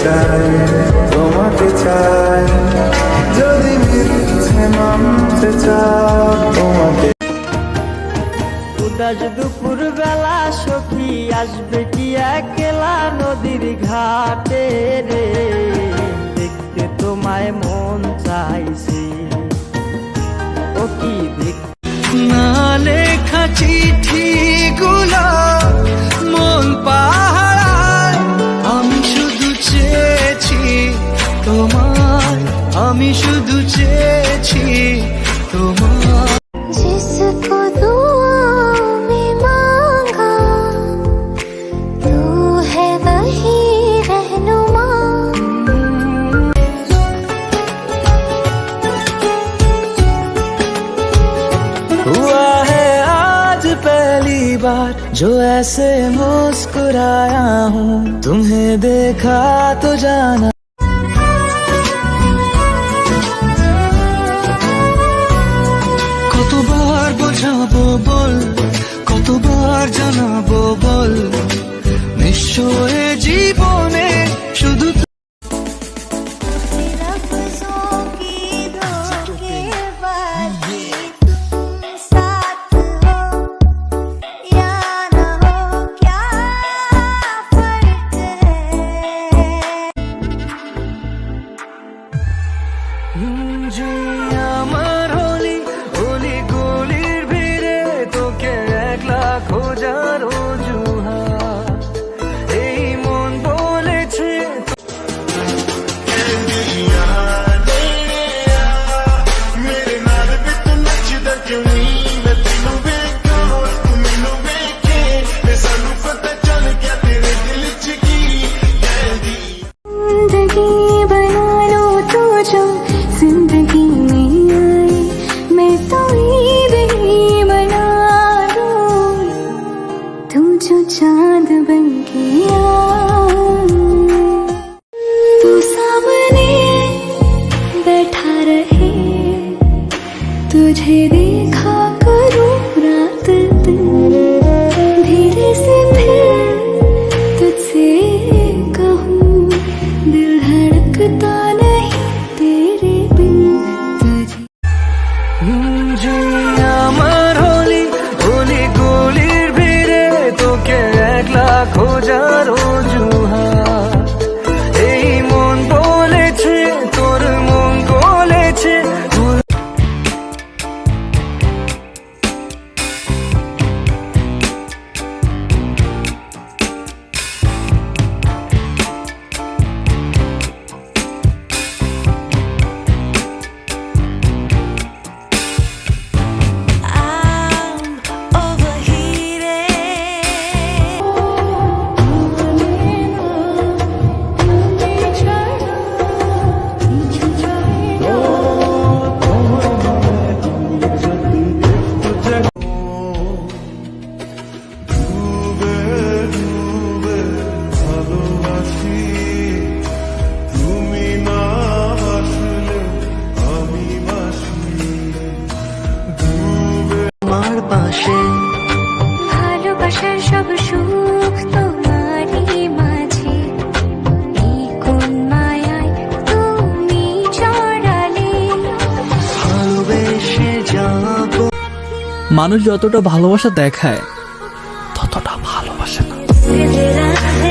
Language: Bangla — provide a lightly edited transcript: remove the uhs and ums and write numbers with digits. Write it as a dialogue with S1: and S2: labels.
S1: চাই, তোমাকে চাই, যদি মিথ্যে মানতে চাও তোমাকে।
S2: উদাস দুপুর বেলা সখী আসবে কি একলা নদীর ঘাটে রে, দেখতে তোমায় মন চাইছে ও কি
S3: না লেখা চিঠি গুলো মন পাহারায়, আমি শুধু চেয়েছি তোমায়, আমি শুধু চেয়েছি তোমায়।
S4: जिसको दुआओं में मांगा तू है वही रहनुमा।
S3: हुआ है आज पहली बार जो ऐसे मुस्कुराया हूँ, तुम्हें देखा तो जाना। কতবার বোঝাবো বল, কতবার জানাবো বল, নিশ্চয় জীবনে শুধু
S4: लफ्ज़ों की धोखेबाजी, तुम साथ हो या ना हो क्या फर्क है।
S3: যে আমার হলি হলি গলির ভিড়ে তোকে একলা খোঁজার অজুহাত, এই মন বলেছে
S5: मेरे नाल भी तू नचदा क्यों नहीं, मैं तेनू वेखां तू मैनू वेखे, ते सानू पता चल गया तेरे दिल च की कहदी।
S4: जिंदगी बना लो तू जो जिंदगी में आए, मैं तो ईद ही बना दूं, तू जो चांद बन के आए। तू सामने बैठा रहे, तुझे देखा करूं रात दिन, धीरे से फिर तुझसे कहूं, दिल धड़कता नहीं तेरे बिन तुझे।
S3: যে আমার হলি হলি গলির ভিড়ে তোকে একলা খোঁজার অজুহাত, এই মন বলেছে তোর মন বলেছে
S5: ডুবে ডুবে ভালোবাসি, তুমি না বাসলে আমি বাসি।
S3: আমার পাশে
S4: ভালোবাসার সব সুখ তোমারই মাঝে, এই কোন মায়ায় তুমি জড়ালে।
S3: ভালোবেসে যাব।
S6: মানুষ যতটা ভালোবাসা দেখায় ততটা ভালোবাসে না।
S4: तेरा है